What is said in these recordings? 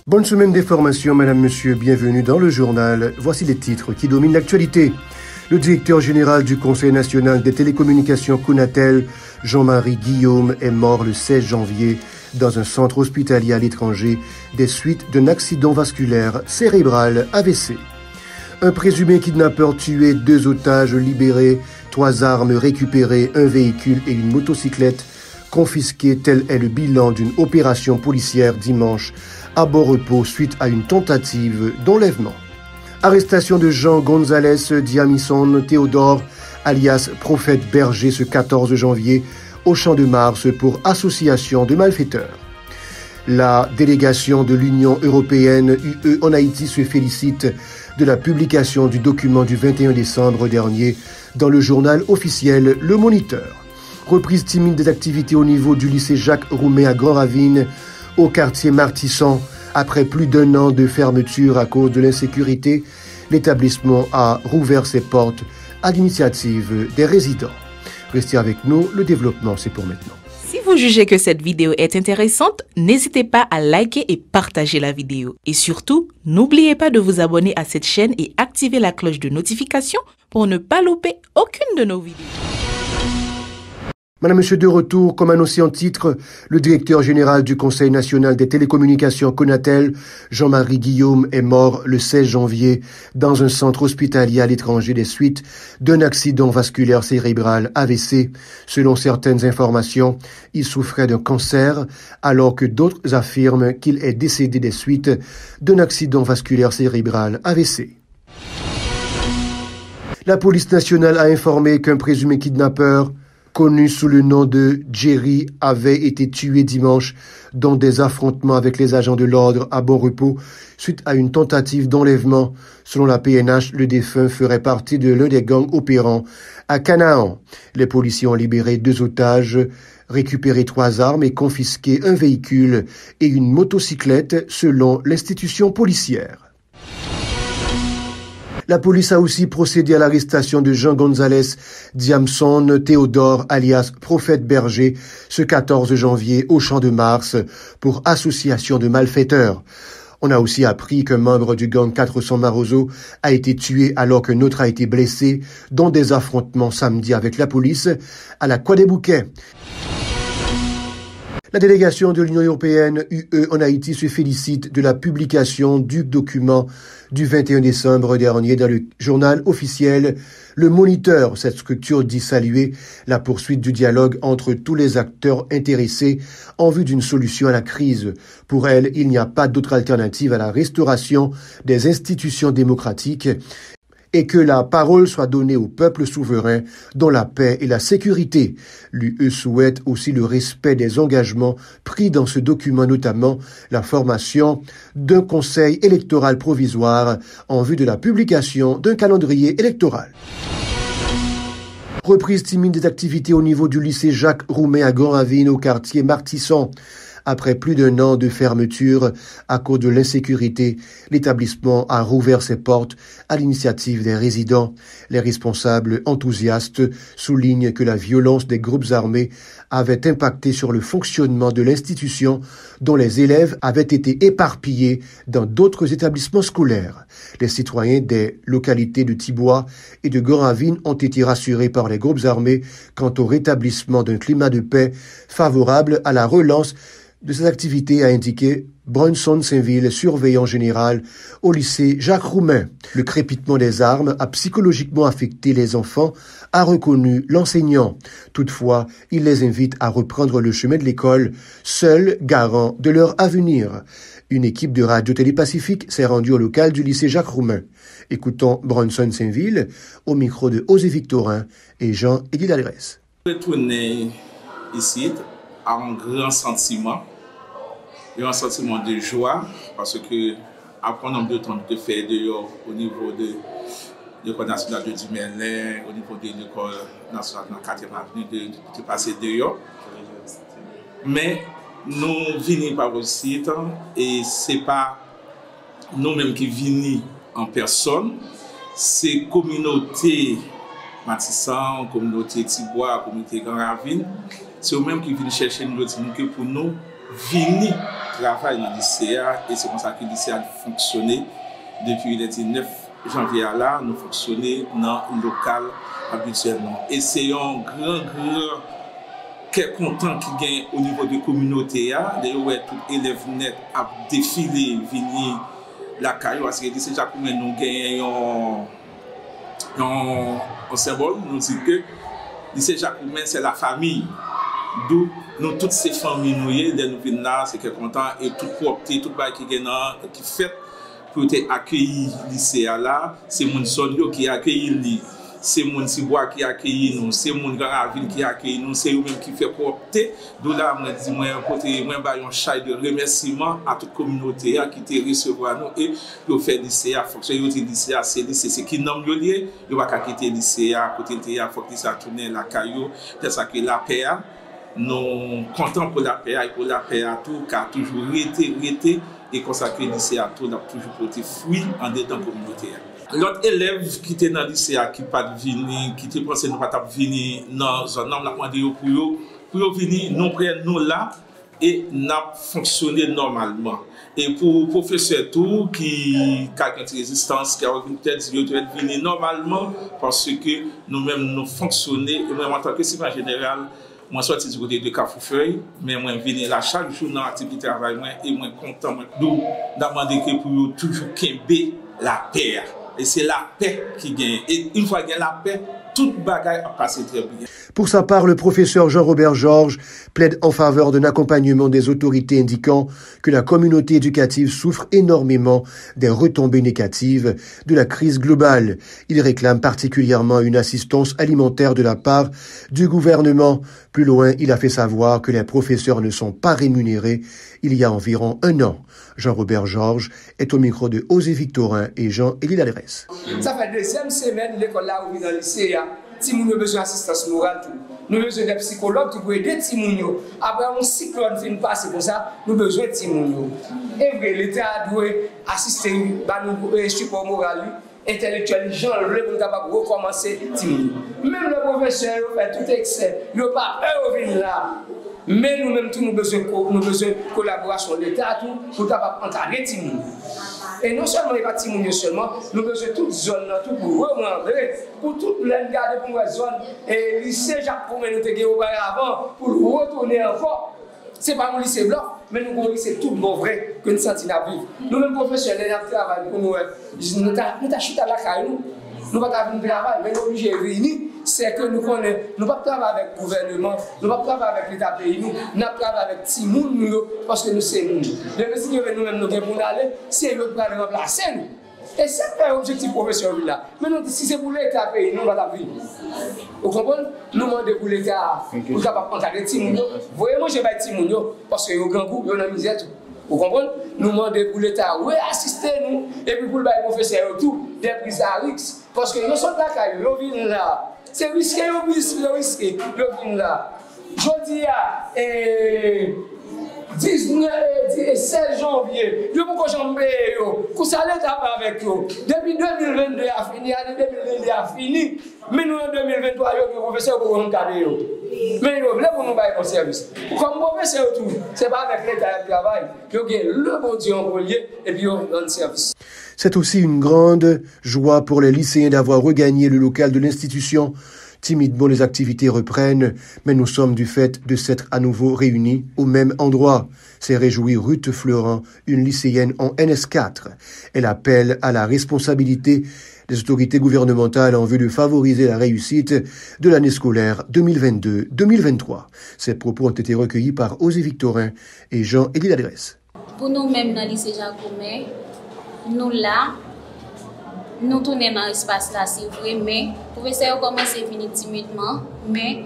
Bonne semaine des formations, madame, monsieur, bienvenue dans le journal. Voici les titres qui dominent l'actualité. Le directeur général du Conseil national des télécommunications Conatel, Jean-Marie Guillaume, est mort le 16 janvier dans un centre hospitalier à l'étranger des suites d'un accident vasculaire cérébral AVC. Un présumé kidnappeur tué, 2 otages libérés, 3 armes récupérées, un véhicule et une motocyclette confisqués. Tel est le bilan d'une opération policière dimanche à Bon-Repos suite à une tentative d'enlèvement. Arrestation de Jean González Diamison Théodore, alias Prophète Berger, ce 14 janvier au Champ de Mars pour association de malfaiteurs. La délégation de l'Union européenne UE en Haïti se félicite de la publication du document du 21 décembre dernier dans le journal officiel Le Moniteur. Reprise timide des activités au niveau du lycée Jacques Roumet à Grand-Ravine, au quartier Martissan. Après plus d'1 an de fermeture à cause de l'insécurité, l'établissement a rouvert ses portes à l'initiative des résidents. Restez avec nous, le développement c'est pour maintenant. Si vous jugez que cette vidéo est intéressante, n'hésitez pas à liker et partager la vidéo. Et surtout, n'oubliez pas de vous abonner à cette chaîne et activer la cloche de notification pour ne pas louper aucune de nos vidéos. Madame, monsieur, de retour, comme annoncé en titre, le directeur général du Conseil national des télécommunications Conatel, Jean-Marie Guillaume, est mort le 16 janvier dans un centre hospitalier à l'étranger des suites d'un accident vasculaire cérébral AVC. Selon certaines informations, il souffrait d'un cancer, alors que d'autres affirment qu'il est décédé des suites d'un accident vasculaire cérébral AVC. La police nationale a informé qu'un présumé kidnappeur connu sous le nom de Jerry, avait été tué dimanche dans des affrontements avec les agents de l'ordre à Bon-Repos suite à une tentative d'enlèvement. Selon la PNH, le défunt ferait partie de l'un des gangs opérants à Canaan. Les policiers ont libéré 2 otages, récupéré 3 armes et confisqué un véhicule et une motocyclette selon l'institution policière. La police a aussi procédé à l'arrestation de Jean González Diamson Théodore, alias Prophète Berger, ce 14 janvier au Champ de Mars pour association de malfaiteurs. On a aussi appris qu'un membre du gang 400 Marozo a été tué alors qu'un autre a été blessé dans des affrontements samedi avec la police à la Croix des Bouquets. La délégation de l'Union européenne UE en Haïti se félicite de la publication du document du 21 décembre dernier dans le journal officiel Le Moniteur. Cette structure dit saluer la poursuite du dialogue entre tous les acteurs intéressés en vue d'une solution à la crise. Pour elle, il n'y a pas d'autre alternative à la restauration des institutions démocratiques et que la parole soit donnée au peuple souverain dans la paix et la sécurité. L'UE souhaite aussi le respect des engagements pris dans ce document, notamment la formation d'un conseil électoral provisoire en vue de la publication d'un calendrier électoral. Reprise timide des activités au niveau du lycée Jacques Roumet à Grand-Ravine au quartier Martissan. Après plus d'1 an de fermeture à cause de l'insécurité, l'établissement a rouvert ses portes à l'initiative des résidents. Les responsables enthousiastes soulignent que la violence des groupes armés avait impacté sur le fonctionnement de l'institution dont les élèves avaient été éparpillés dans d'autres établissements scolaires. Les citoyens des localités de Thiboua et de Grand-Ravine ont été rassurés par les groupes armés quant au rétablissement d'un climat de paix favorable à la relance de ces activités, a indiqué Brunson Saint-Ville, surveillant général au lycée Jacques Roumain. Le crépitement des armes a psychologiquement affecté les enfants, a reconnu l'enseignant. Toutefois, il les invite à reprendre le chemin de l'école, seul garant de leur avenir. Une équipe de Radio-Télé Pacifique s'est rendue au local du lycée Jacques Roumain. Écoutons Brunson Saint-Ville au micro de Osée Victorin et Jean-Édith Adresse. Retourner ici à un grand sentiment, et un sentiment de joie, parce que après un nombre de temps de faire dehors au niveau de l'école nationale de Dumerlin, au niveau de l'école nationale de la 4e avenue, de passer dehors. Mais nous venons par aussi, et ce n'est pas nous-mêmes qui venons en personne, c'est la communauté Martissan, communauté Thiboua, communauté Grand-Ravine, c'est eux-mêmes qui viennent chercher nous que pour nous, venir travailler dans le lycée et c'est comme ça que le lycée a fonctionné depuis le 19 janvier là, nous fonctionnons dans le local habituellement. Et c'est un grand content qui gagne au niveau de la communauté. D'ailleurs, tout élève net a défilé, venir la caillou, parce que le lycée Jacoumen nous gagnons un symbole, nous dit que le lycée Jacoumen c'est la famille. D'où nous toutes ces familles nous venons là, c'est que content et toute propreté, tout bail qui fait pour accueillir le lycée là, c'est mon son qui accueille c'est mon Sibois qui accueille nous, c'est mon Graville qui accueille nous, c'est eux-mêmes qui fait propreté. D'où là, moi dis moi un chai de remerciement à toute communauté qui te recevoir nous et le fait lycée à fonctionner le lycée c'est qui nomme le lié, il va pas quitter lycée à côté de faut que ça tourner la caillou, c'est ça que la paix nous content pour la paix et pour la paix à tout car toujours été et consacrer le lycée à tout, toujours porter fruit en dedans communauté. L'autre élève qui était dans le lycée, qui pas venu, qui était pensé ne pas venir dans un an, on a demandé pour venir, nous prendre nous là et n'a fonctionné normalement. Et pour le professeur tout qui a une résistance, qui a peut-être venir normalement parce que nous-mêmes nous fonctionnons et moi en tant que citoyen général. Moi, je suis du côté de Cafoufeuille, mais moi, je viens là chaque jour dans l'activité de travail et moi, content. Nous demandons que pour toujours qu'il la paix. Et c'est la paix qui gagne. Et une fois qu'il y a la paix, toute bagaille a passé très bien. Pour sa part, le professeur Jean-Robert Georges plaide en faveur d'un accompagnement des autorités indiquant que la communauté éducative souffre énormément des retombées négatives de la crise globale. Il réclame particulièrement une assistance alimentaire de la part du gouvernement. Plus loin, il a fait savoir que les professeurs ne sont pas rémunérés il y a environ un an. Jean-Robert Georges est au micro de Osée Victorin et Jean-Élie Ladresse. Ça fait deuxième semaine l'école là où il est dans le lycée. Si nous avons besoin d'assistance morale, nous avons besoin de psychologues pour aider Timounio. Après un cyclone fin passer comme ça, nous avons besoin de Timounio. Et l'État doit assister à nous support moral, intellectuel, gens pour capable recommencer Timounio. Même le professeur fait tout excès, il n'a pas peur de venir là. Mais nous-mêmes, nous avons besoin de collaboration de l'État pour capable encadrer Timounio. Et non seulement les bâtiments seulement, nous avons besoin de toute zone, tout pour remembrer, pour toute l'engagement pour la zone. Et le lycée Jacques-Coumen nous avons auparavant pour retourner encore. Ce n'est pas mon lycée blanc, mais nous avons lycée tout bon vrai que nous sentons à vivre. Nous-mêmes professionnels, nous travaillons pour nous. Nous avons chuté à la caille, nous ne pouvons pas travailler, mais nous sommes obligés de venir. C'est que nous ne pouvons pas travailler avec le gouvernement, nous ne pouvons pas travailler avec l'État pays, nous travaillons avec Timoun, parce que nous sommes nous. Les si nous-mêmes nous devons aller, c'est eux qui vont remplacer nous. Et c'est l'objectif professionnel là. Mais si c'est pour l'État pays, nous ne pouvons pas vivre. Vous comprenez? Nous demandons pour l'État, pour capable encadrer Timoun. Vraiment, je vais Timoun, parce que y a un grand groupe, il y a une misère. Vous comprenez? Nous demandons pour l'État, oui, assistez-nous, et puis pour le professeur, tout, des prises à risque. Parce que nous sommes là, nous venons là. C'est risqué, nous risqué, nous venons là. Je dis à 16 janvier, je vous j'en paye, vous savez avec vous. Depuis 2022 a fini, l'année 2022 a fini, mais nous en 2023, le professeur pour nous garder. Mais nous voulons pour nous faire un service. Comme professeur, ce n'est pas avec l'État de travail, nous avons le bon Dieu en relié et puis on donne service. C'est aussi une grande joie pour les lycéens d'avoir regagné le local de l'institution. Timidement, les activités reprennent, mais nous sommes du fait de s'être à nouveau réunis au même endroit. C'est réjouie Ruth Fleurant, une lycéenne en NS4. Elle appelle à la responsabilité des autorités gouvernementales en vue de favoriser la réussite de l'année scolaire 2022-2023. Ces propos ont été recueillis par Osée Victorin et Jean-Élie Ladresse. Pour nous-mêmes dans le lycée Jacoumen, nous là, nous tournons dans l'espace là, c'est vrai, mais le professeur a commencé à venir timidement, mais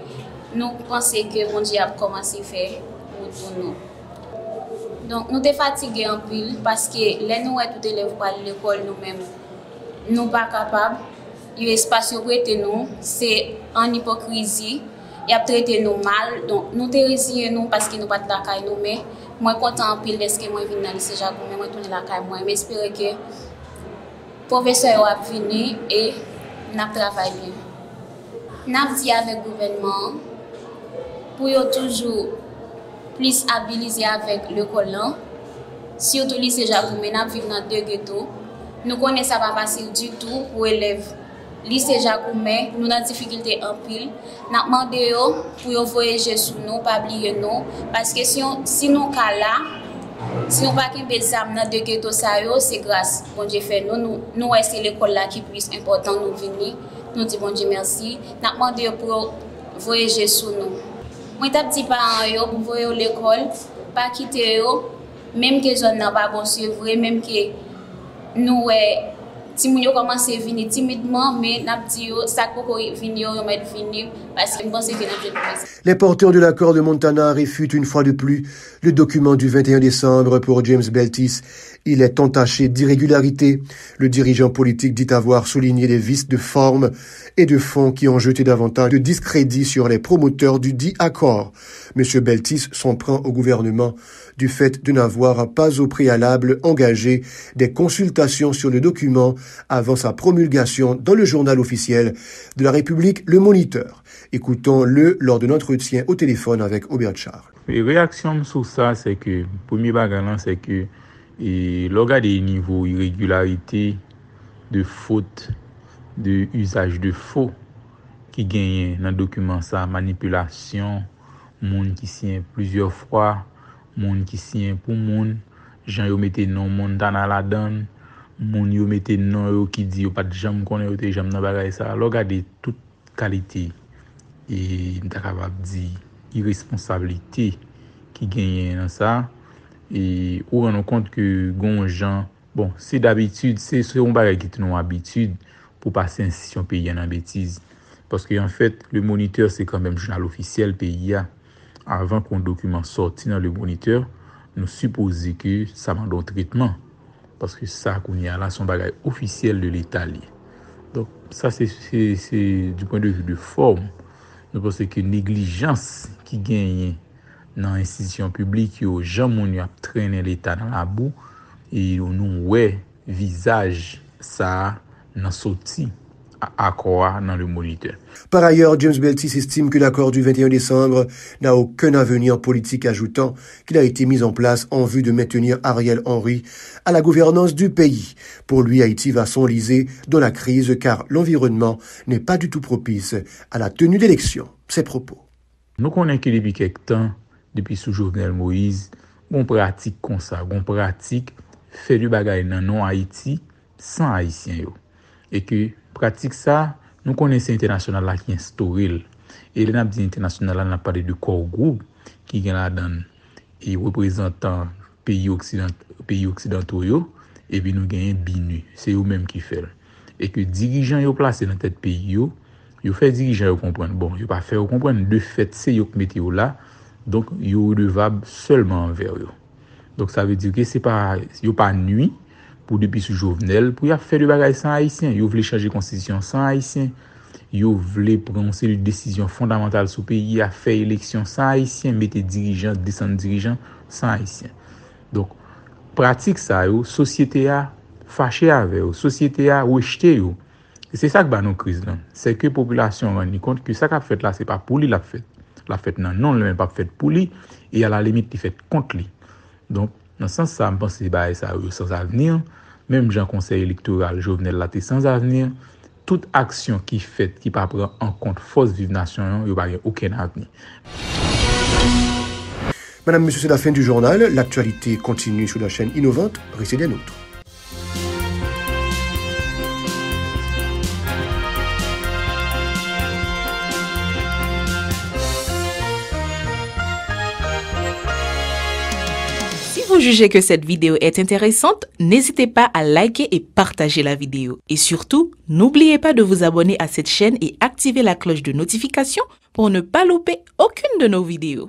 nous pensons que mon Dieu a commencé à faire pour nous. Donc nous sommes fatigués en pile parce que les nous tous élèves à l'école nous-mêmes, nous ne sommes pas capables. L'espace prêté nous, c'est en hypocrisie. Il a traité nous mal, donc nous te résignons parce que nous pas de la caille nous, mais moi content en pile parce que moi venu dans le lycée Jacoumen, moi tourner la caille moi, mais j'espère que le professeur va venir et nous travaillons bien. Nous dit avec le gouvernement pour toujours plus habilité avec l'école là. Surtout lycée Jacoumet, nous vivons dans 2 ghettos. Nous connaissons ça pas facile du tout pour élèves. Lycée Jacoumet, nous avons des difficultés en pile. Nous demandons pour voyager sur nous, pas oublier nous. Parce que si nous sommes là, si nous ne pouvons pas examen dans 2 ghettos, c'est grâce bon Dieu fait nous c'est l'école là qui est plus important nous venir. Nous disons bon Dieu merci. Nous demandons pour voyager sur nous. Moi, je dis parents pour voyager l'école, pas quitter eux. Même que les gens n'ont pas bon suivre, même que nous, si nous commençons à venir timidement, mais nous disons que ça peut venir parce que nous pensons que nous avons. Les porteurs de l'accord de Montana réfutent une fois de plus le document du 21 décembre pour James Beltis. Il est entaché d'irrégularités. Le dirigeant politique dit avoir souligné des vices de forme et de fond qui ont jeté davantage de discrédit sur les promoteurs du dit accord. M. Beltis s'en prend au gouvernement du fait de n'avoir pas au préalable engagé des consultations sur le document avant sa promulgation dans le journal officiel de la République, Le Moniteur. Écoutons-le lors de notre entretien au téléphone avec Aubert Charles. La réaction sur ça, c'est que, premier bagage, c'est que l'organe des niveaux irrégularité, de faute, de usage de faux qui gagne dans le document, ça, manipulation, monde qui signe plusieurs fois, monde qui signe pour monde, gens yo mette non monde dans la donne, monde yo mette non qui dit pas de jambe connaît yo te jambe dans bagay ça. Regarder toute qualité et capable dire irresponsabilité qui gagne dans ça et on rend compte que gon gens bon c'est d'habitude c'est un bagay qui est une habitude pour passer institution pays en bêtise parce que en fait le Moniteur c'est quand même journal officiel pays avant qu'un document sorti dans le Moniteur nous supposons que ça m'a un traitement parce que ça qu'on y a là son bagage officiel de l'État. Donc ça c'est du point de vue de forme. Nous pensons que négligence qui gagne dans l'institution publique yo gens moun a traîner l'État dans la boue et nous ouais visage ça dans sorti accord dans le Moniteur. Par ailleurs, James Beltis estime que l'accord du 21 décembre n'a aucun avenir politique, ajoutant qu'il a été mis en place en vue de maintenir Ariel Henry à la gouvernance du pays. Pour lui, Haïti va s'enliser dans la crise car l'environnement n'est pas du tout propice à la tenue d'élections. Ses propos. Nous connaissons que depuis quelque temps, depuis sous Jovenel Moïse, on pratique comme ça, on pratique faire du bagay dans non Haïti sans haïtien yo. Et que pratique ça, nous connaissons international là qui instauré. Et les dit international là n'a parlé de corps groupe qui gagne la donne et représentant pays occidentaux yo et puis nous gagnons BINU, c'est eux même qui fait. Et que dirigeants yo placé dans tête pays yo fait dirigeants yo comprendre. Bon, yo pas faire comprendre de fait c'est yo qui mettez là. Donc yo redevable seulement envers eux. Donc ça veut dire que c'est pas yo pas nuit pour depuis ce Jovenel pour y a faire de bagaille sans haïtien, yo voulait changer constitution sans haïtien, yo voulait prendre une décision fondamentale sur pays à faire élection sans haïtien, mettre dirigeants, descendre dirigeants sans haïtien. Donc pratique ça yo société a fâché avec yo, société a rejeté yo. Et c'est ça que ba nos crise là, c'est que population rend compte que ça qu'a fait là c'est pas pour lui l'a fait. La fête non le même pas fait pour lui et à la limite il fait contre lui. Donc dans ce sens ça me pense bah ça sans avenir, même Jean conseil électoral Jovenel là sans avenir, toute action qui fait qui pas prendre en compte force vive nation, il pas aucun avenir. Madame, monsieur, c'est la fin du journal. L'actualité continue sur la chaîne innovante. Restez des nôtres. Si vous jugez que cette vidéo est intéressante, n'hésitez pas à liker et partager la vidéo. Et surtout, n'oubliez pas de vous abonner à cette chaîne et activer la cloche de notification pour ne pas louper aucune de nos vidéos.